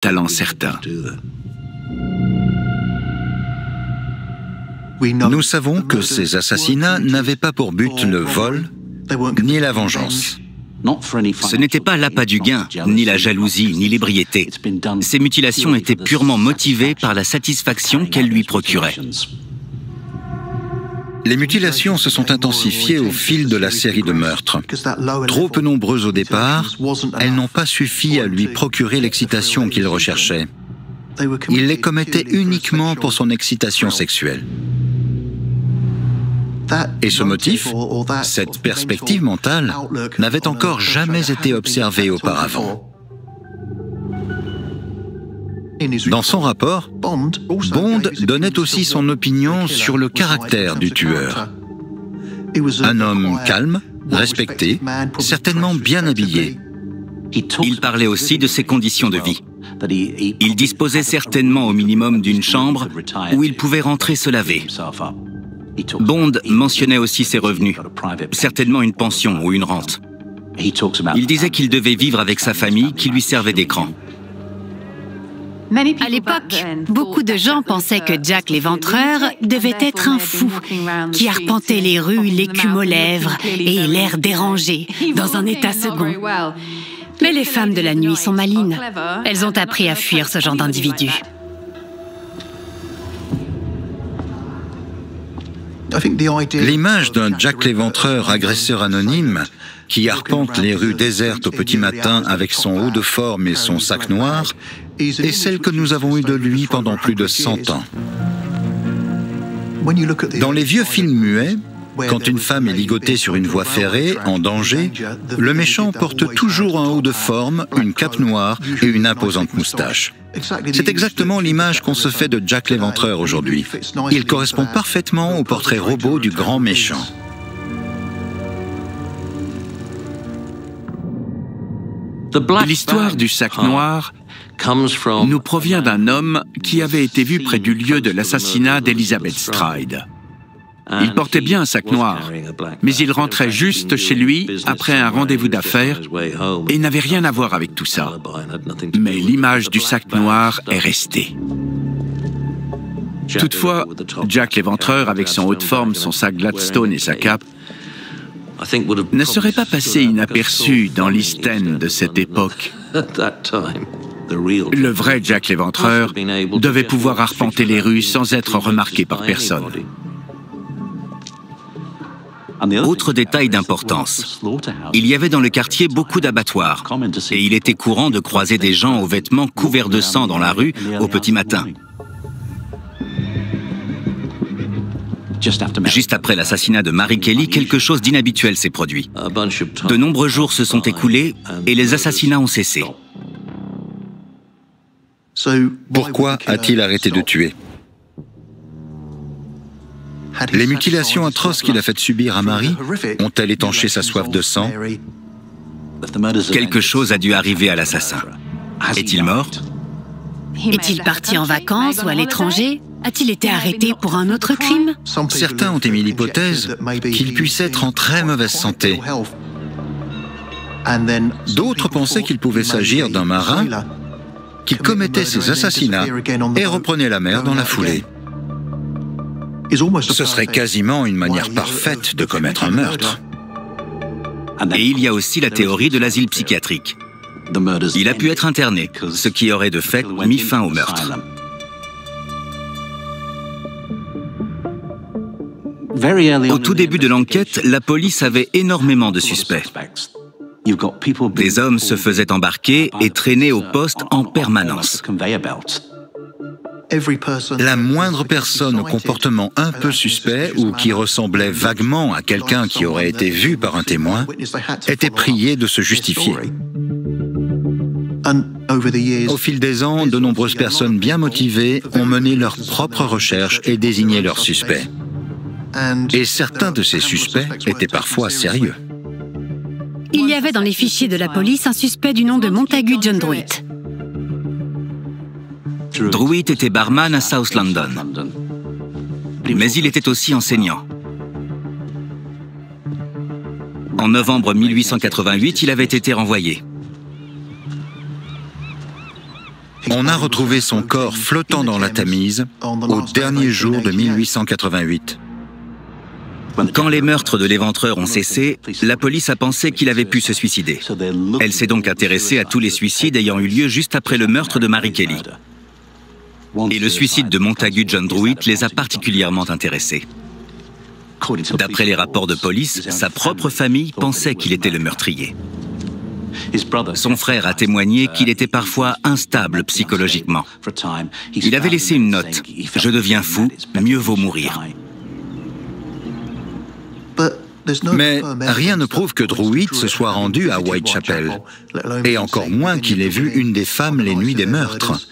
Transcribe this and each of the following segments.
talent certain. Nous savons que ces assassinats n'avaient pas pour but le vol, ni la vengeance. Ce n'était pas l'appât du gain, ni la jalousie, ni l'ébriété. Ces mutilations étaient purement motivées par la satisfaction qu'elles lui procuraient. Les mutilations se sont intensifiées au fil de la série de meurtres. Trop peu nombreuses au départ, elles n'ont pas suffi à lui procurer l'excitation qu'il recherchait. Il les commettait uniquement pour son excitation sexuelle. Et ce motif, cette perspective mentale, n'avait encore jamais été observée auparavant. Dans son rapport, Bond donnait aussi son opinion sur le caractère du tueur. Un homme calme, respecté, certainement bien habillé. Il parlait aussi de ses conditions de vie. Il disposait certainement au minimum d'une chambre où il pouvait rentrer se laver. Bond mentionnait aussi ses revenus, certainement une pension ou une rente. Il disait qu'il devait vivre avec sa famille qui lui servait d'écran. À l'époque, beaucoup de gens pensaient que Jack l'Éventreur devait être un fou qui arpentait les rues, l'écume aux lèvres et l'air dérangé, dans un état second. Mais les femmes de la nuit sont malines. Elles ont appris à fuir ce genre d'individu. L'image d'un Jack l'Éventreur agresseur anonyme qui arpente les rues désertes au petit matin avec son haut de forme et son sac noir est celle que nous avons eue de lui pendant plus de 100 ans. Dans les vieux films muets, quand une femme est ligotée sur une voie ferrée, en danger, le méchant porte toujours un haut de forme, une cape noire et une imposante moustache. C'est exactement l'image qu'on se fait de Jack l'Éventreur aujourd'hui. Il correspond parfaitement au portrait robot du grand méchant. L'histoire du sac noir nous provient d'un homme qui avait été vu près du lieu de l'assassinat d'Elizabeth Stride. Il portait bien un sac noir, mais il rentrait juste chez lui après un rendez-vous d'affaires et n'avait rien à voir avec tout ça. Mais l'image du sac noir est restée. Toutefois, Jack l'Éventreur, avec son haut de forme, son sac Gladstone et sa cape, ne serait pas passé inaperçu dans l'East End de cette époque. Le vrai Jack l'Éventreur devait pouvoir arpenter les rues sans être remarqué par personne. Autre détail d'importance, il y avait dans le quartier beaucoup d'abattoirs et il était courant de croiser des gens aux vêtements couverts de sang dans la rue au petit matin. Juste après l'assassinat de Mary Kelly, quelque chose d'inhabituel s'est produit. De nombreux jours se sont écoulés et les assassinats ont cessé. Pourquoi a-t-il arrêté de tuer? Les mutilations atroces qu'il a faites subir à Mary ont-elles étanché sa soif de sang? Quelque chose a dû arriver à l'assassin. Est-il mort? Est-il parti en vacances ou à l'étranger? A-t-il été arrêté pour un autre crime? Certains ont émis l'hypothèse qu'il puisse être en très mauvaise santé. D'autres pensaient qu'il pouvait s'agir d'un marin qui commettait ses assassinats et reprenait la mer dans la foulée. Ce serait quasiment une manière parfaite de commettre un meurtre. Et il y a aussi la théorie de l'asile psychiatrique. Il a pu être interné, ce qui aurait de fait mis fin au meurtre. Au tout début de l'enquête, la police avait énormément de suspects. Des hommes se faisaient embarquer et traîner au poste en permanence. La moindre personne au comportement un peu suspect ou qui ressemblait vaguement à quelqu'un qui aurait été vu par un témoin était priée de se justifier. Au fil des ans, de nombreuses personnes bien motivées ont mené leurs propres recherches et désigné leurs suspects. Et certains de ces suspects étaient parfois sérieux. Il y avait dans les fichiers de la police un suspect du nom de Montagu John Druitt. Druitt était barman à South London, mais il était aussi enseignant. En novembre 1888, il avait été renvoyé. On a retrouvé son corps flottant dans la Tamise au dernier jour de 1888. Quand les meurtres de l'éventreur ont cessé, la police a pensé qu'il avait pu se suicider. Elle s'est donc intéressée à tous les suicides ayant eu lieu juste après le meurtre de Mary Kelly. Et le suicide de Montagu John Druitt les a particulièrement intéressés. D'après les rapports de police, sa propre famille pensait qu'il était le meurtrier. Son frère a témoigné qu'il était parfois instable psychologiquement. Il avait laissé une note « Je deviens fou, mieux vaut mourir ». Mais rien ne prouve que Druitt se soit rendu à Whitechapel, et encore moins qu'il ait vu une des femmes les nuits des meurtres.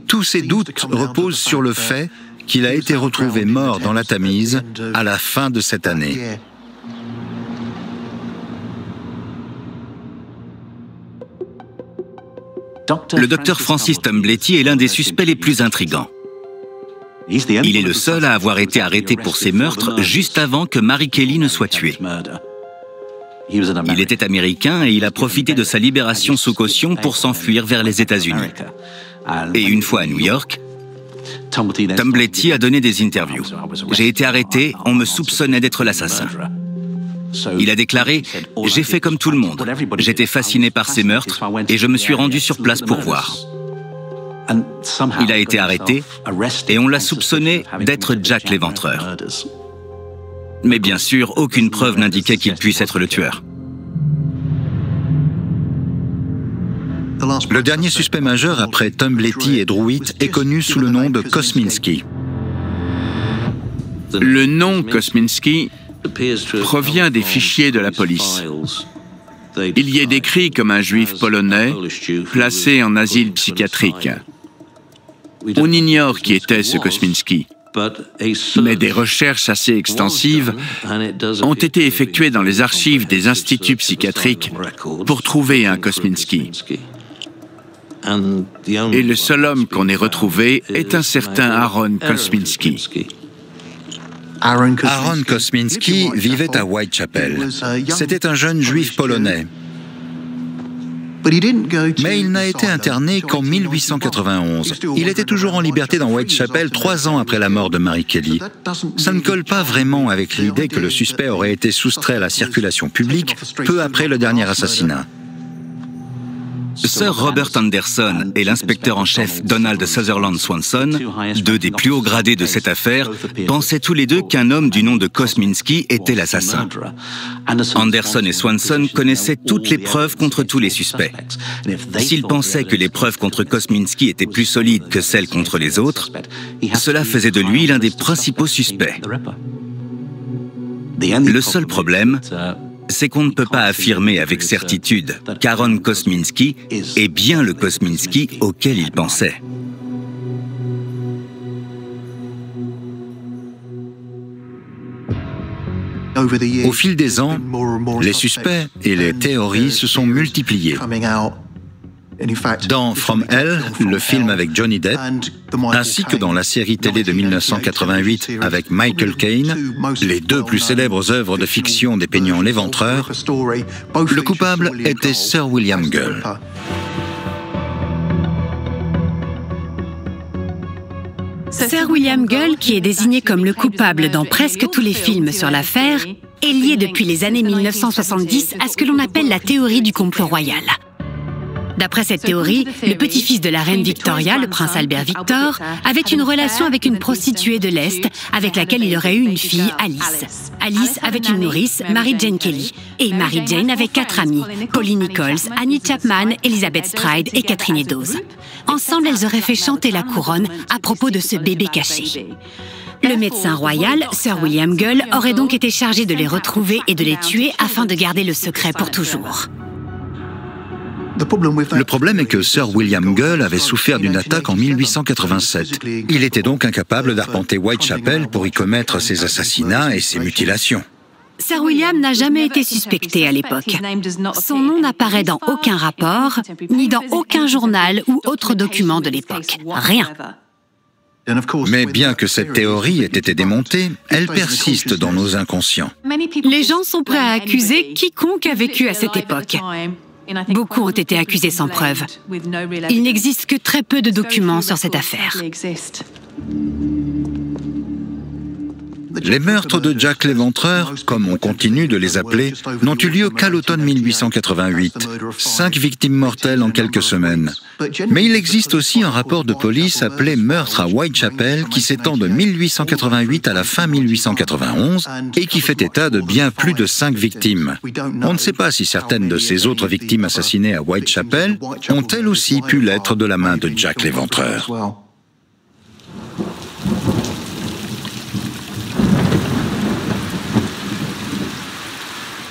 Tous ces doutes reposent sur le fait qu'il a été retrouvé mort dans la Tamise à la fin de cette année. Le docteur Francis Tombletti est l'un des suspects les plus intrigants. Il est le seul à avoir été arrêté pour ces meurtres juste avant que Mary Kelly ne soit tuée. Il était américain et il a profité de sa libération sous caution pour s'enfuir vers les États-Unis. Et une fois à New York, Tombletti a donné des interviews. « J'ai été arrêté, on me soupçonnait d'être l'assassin. » Il a déclaré « J'ai fait comme tout le monde. J'étais fasciné par ces meurtres et je me suis rendu sur place pour voir. » Il a été arrêté et on l'a soupçonné d'être Jack l'Éventreur. Mais bien sûr, aucune preuve n'indiquait qu'il puisse être le tueur. Le dernier suspect majeur après Tombletti et Druitt est connu sous le nom de Kosminski. Le nom Kosminski provient des fichiers de la police. Il y est décrit comme un juif polonais placé en asile psychiatrique. On ignore qui était ce Kosminski, mais des recherches assez extensives ont été effectuées dans les archives des instituts psychiatriques pour trouver un Kosminski. Et le seul homme qu'on ait retrouvé est un certain Aaron Kosminski. Aaron Kosminski vivait à Whitechapel. C'était un jeune juif polonais. Mais il n'a été interné qu'en 1891. Il était toujours en liberté dans Whitechapel 3 ans après la mort de Mary Kelly. Ça ne colle pas vraiment avec l'idée que le suspect aurait été soustrait à la circulation publique peu après le dernier assassinat. Sir Robert Anderson et l'inspecteur en chef Donald Sutherland Swanson, deux des plus hauts gradés de cette affaire, pensaient tous les deux qu'un homme du nom de Kosminski était l'assassin. Anderson et Swanson connaissaient toutes les preuves contre tous les suspects. S'ils pensaient que les preuves contre Kosminski étaient plus solides que celles contre les autres, cela faisait de lui l'un des principaux suspects. Le seul problème, c'est qu'on ne peut pas affirmer avec certitude qu'Aaron Kosminski est bien le Kosminski auquel il pensait. Au fil des ans, les suspects et les théories se sont multipliées. Dans From Hell, le film avec Johnny Depp, ainsi que dans la série télé de 1988 avec Michael Caine, les deux plus célèbres œuvres de fiction dépeignant l'éventreur, le coupable était Sir William Gull. Sir William Gull, qui est désigné comme le coupable dans presque tous les films sur l'affaire, est lié depuis les années 1970 à ce que l'on appelle la théorie du complot royal. D'après cette théorie, le petit-fils de la reine Victoria, le prince Albert Victor, avait une relation avec une prostituée de l'Est avec laquelle il aurait eu une fille, Alice. Alice avait une nourrice, Mary Jane Kelly. Et Mary Jane avait 4 amies, Polly Nichols, Annie Chapman, Elizabeth Stride et Catherine Eddowes. Ensemble, elles auraient fait chanter la couronne à propos de ce bébé caché. Le médecin royal, Sir William Gull, aurait donc été chargé de les retrouver et de les tuer afin de garder le secret pour toujours. Le problème est que Sir William Gull avait souffert d'une attaque en 1887. Il était donc incapable d'arpenter Whitechapel pour y commettre ses assassinats et ses mutilations. Sir William n'a jamais été suspecté à l'époque. Son nom n'apparaît dans aucun rapport, ni dans aucun journal ou autre document de l'époque. Rien. Mais bien que cette théorie ait été démontée, elle persiste dans nos inconscients. Les gens sont prêts à accuser quiconque a vécu à cette époque. Beaucoup ont été accusés sans preuve. Il n'existe que très peu de documents sur cette affaire. Les meurtres de Jack l'Éventreur, comme on continue de les appeler, n'ont eu lieu qu'à l'automne 1888. 5 victimes mortelles en quelques semaines. Mais il existe aussi un rapport de police appelé Meurtre à Whitechapel qui s'étend de 1888 à la fin 1891 et qui fait état de bien plus de 5 victimes. On ne sait pas si certaines de ces autres victimes assassinées à Whitechapel ont elles aussi pu l'être de la main de Jack l'Éventreur.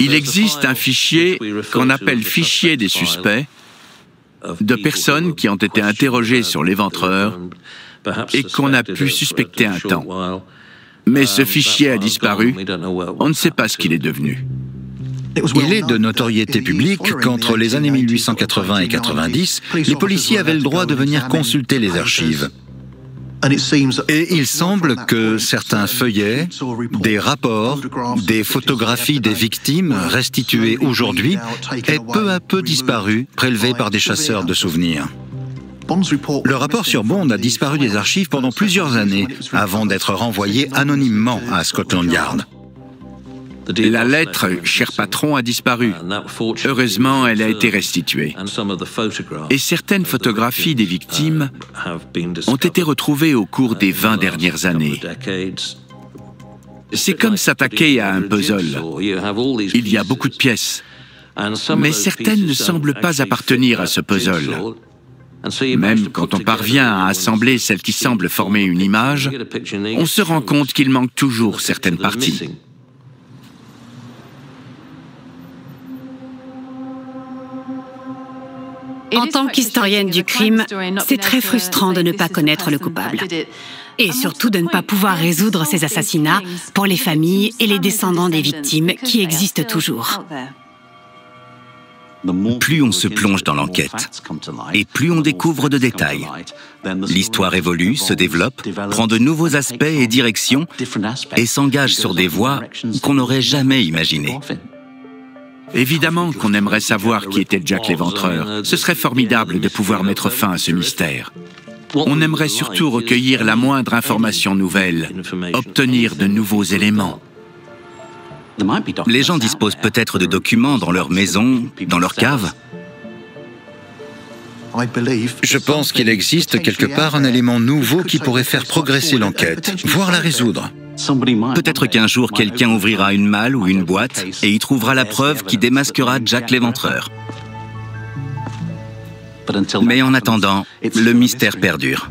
Il existe un fichier qu'on appelle fichier des suspects, de personnes qui ont été interrogées sur l'éventreur et qu'on a pu suspecter un temps. Mais ce fichier a disparu, on ne sait pas ce qu'il est devenu. Il est de notoriété publique qu'entre les années 1880 et 90, les policiers avaient le droit de venir consulter les archives. Et il semble que certains feuillets, des rapports, des photographies des victimes restituées aujourd'hui aient peu à peu disparu, prélevés par des chasseurs de souvenirs. Le rapport sur Bond a disparu des archives pendant plusieurs années avant d'être renvoyé anonymement à Scotland Yard. La lettre « Cher patron » a disparu. Heureusement, elle a été restituée. Et certaines photographies des victimes ont été retrouvées au cours des 20 dernières années. C'est comme s'attaquer à un puzzle. Il y a beaucoup de pièces, mais certaines ne semblent pas appartenir à ce puzzle. Même quand on parvient à assembler celles qui semblent former une image, on se rend compte qu'il manque toujours certaines parties. En tant qu'historienne du crime, c'est très frustrant de ne pas connaître le coupable. Et surtout de ne pas pouvoir résoudre ces assassinats pour les familles et les descendants des victimes qui existent toujours. Plus on se plonge dans l'enquête, et plus on découvre de détails. L'histoire évolue, se développe, prend de nouveaux aspects et directions, et s'engage sur des voies qu'on n'aurait jamais imaginées. Évidemment qu'on aimerait savoir qui était Jack l'Éventreur. Ce serait formidable de pouvoir mettre fin à ce mystère. On aimerait surtout recueillir la moindre information nouvelle, obtenir de nouveaux éléments. Les gens disposent peut-être de documents dans leur maison, dans leur cave. Je pense qu'il existe quelque part un élément nouveau qui pourrait faire progresser l'enquête, voire la résoudre. Peut-être qu'un jour, quelqu'un ouvrira une malle ou une boîte et y trouvera la preuve qui démasquera Jack l'Éventreur. Mais en attendant, le mystère perdure.